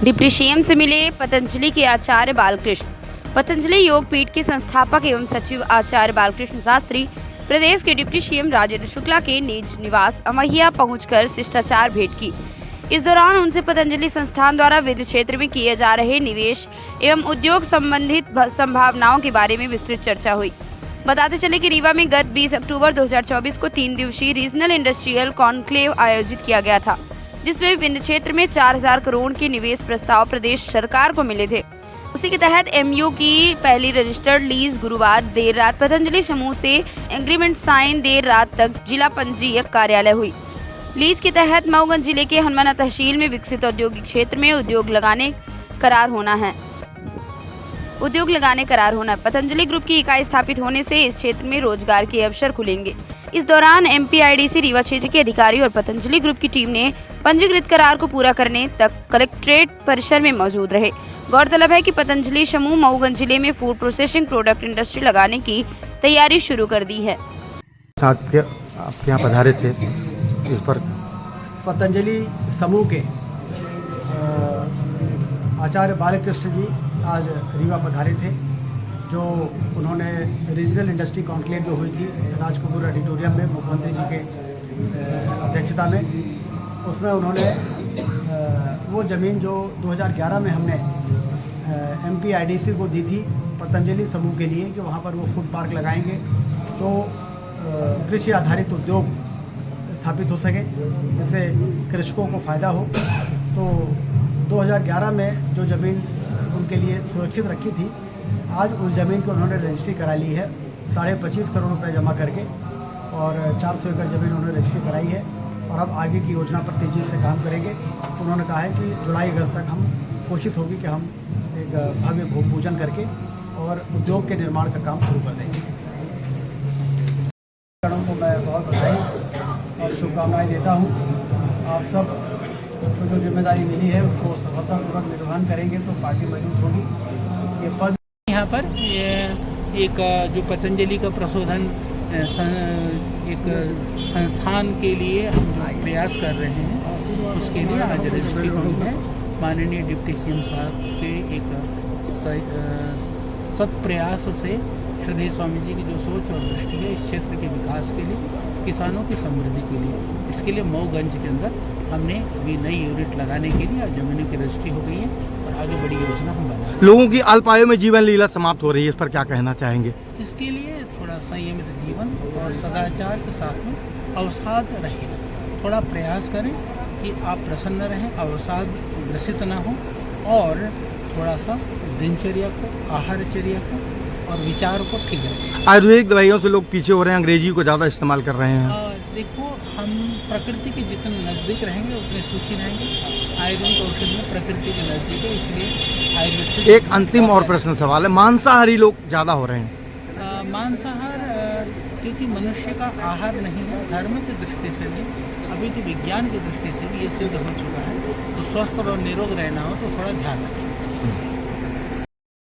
Deputy CM से मिले पतंजलि के आचार्य बालकृष्ण। पतंजलि योग पीठ के संस्थापक एवं सचिव आचार्य बालकृष्ण शास्त्री प्रदेश के डिप्टी सीएम राजेंद्र शुक्ला के निज निवास अमैया पहुंचकर शिष्टाचार भेंट की। इस दौरान उनसे पतंजलि संस्थान द्वारा विभिन्न क्षेत्र में किए जा रहे निवेश एवं उद्योग संबंधित संभावनाओं के बारे में विस्तृत चर्चा हुई। बताते चले कि रीवा में गत 20 अक्टूबर 2024 को 3 दिवसीय रीजनल इंडस्ट्रियल कॉन्क्लेव आयोजित किया गया था, जिसमें विभिन्न क्षेत्र में 4000 करोड़ के निवेश प्रस्ताव प्रदेश सरकार को मिले थे। उसी के तहत एमयू की पहली रजिस्टर्ड लीज गुरुवार देर रात पतंजलि समूह से एग्रीमेंट साइन देर रात तक जिला पंजीयक कार्यालय हुई। लीज के तहत मऊगंज जिले के हनुमाना तहसील में विकसित औद्योगिक क्षेत्र में उद्योग लगाने करार होना है। पतंजलि ग्रुप की इकाई स्थापित होने से इस क्षेत्र में रोजगार के अवसर खुलेंगे। इस दौरान एमपीआईडीसी रीवा क्षेत्र के अधिकारी और पतंजलि ग्रुप की टीम ने पंजीकृत करार को पूरा करने तक कलेक्ट्रेट परिसर में मौजूद रहे। गौरतलब है कि पतंजलि समूह मऊगंज जिले में फूड प्रोसेसिंग प्रोडक्ट इंडस्ट्री लगाने की तैयारी शुरू कर दी है। आपके यहाँ पधारे थे इस पर पतंजलि समूह के आचार्य बालकृष्ण जी आज रीवा पधारे थे, जो उन्होंने रीजनल इंडस्ट्री कॉन्क्लेव जो हुई थी राजकपूर ऑडिटोरियम में मुख्यमंत्री जी के अध्यक्षता में, उसमें उन्होंने वो ज़मीन जो 2011 में हमने एमपीआईडीसी को दी थी पतंजलि समूह के लिए कि वहाँ पर वो फूड पार्क लगाएंगे तो कृषि आधारित उद्योग स्थापित हो सके, जिससे कृषकों को फ़ायदा हो। तो 2011 में जो ज़मीन उनके लिए सुरक्षित रखी थी, आज उस ज़मीन को उन्होंने रजिस्ट्री करा ली है 25.5 करोड़ रुपए जमा करके, और 400 एकड़ ज़मीन उन्होंने रजिस्ट्री कराई है। और अब आगे की योजना पर तेज़ी से काम करेंगे। उन्होंने कहा है कि जुलाई अगस्त तक हम कोशिश होगी कि हम एक भव्य भूमि पूजन करके और उद्योग के निर्माण का काम शुरू कर देंगे। को मैं बहुत बधाई और शुभकामनाएँ देता हूँ। आप सब को जो जिम्मेदारी मिली है उसको सफलतापूर्वक निर्वहन करेंगे तो पार्टी मजबूत होगी। ये पद यहाँ पर एक जो पतंजलि का प्रशोधन एक संस्थान के लिए हम जो प्रयास कर रहे हैं, उसके लिए आज रजिस्ट्री हुई है। माननीय डिप्टी सीएम साहब के एक सत प्रयास से श्रद्धेय स्वामी जी की जो सोच और दृष्टि है इस क्षेत्र के विकास के लिए, किसानों की समृद्धि के लिए, इसके लिए मऊगंज के अंदर हमने अभी नई यूनिट लगाने के लिए जमीनों की रजिस्ट्री हो गई है और आगे बड़ी योजना हम बना रहे हैं। लोगों की अल्प आयु में जीवन लीला समाप्त हो रही है, इस पर क्या कहना चाहेंगे? इसके लिए थोड़ा संयमित जीवन और सदाचार के साथ में अवसाद रहे, थोड़ा प्रयास करें कि आप प्रसन्न रहें, अवसाद ग्रसित न हो, और थोड़ा सा दिनचर्या को, आहारचर्या को और विचार को ठीक रखें। आयुर्वेदिक दवाइयों से लोग पीछे हो रहे हैं, अंग्रेजी को ज़्यादा इस्तेमाल कर रहे हैं। देखो, हम प्रकृति के जितने नज़दीक रहेंगे उतने सुखी रहेंगे। आयुर्वेदिक औषधि में प्रकृति के नज़दीक है, इसलिए आयुर्वेद से एक अंतिम और प्रश्न सवाल है, मांसाहारी लोग ज़्यादा हो रहे हैं। मांसाहार क्योंकि मनुष्य का आहार नहीं है, धर्म की दृष्टि से भी, अभी तो विज्ञान की दृष्टि से भी ये सिद्ध हो चुका है। तो स्वस्थ और निरोग रहना हो तो थोड़ा ध्यान रखें।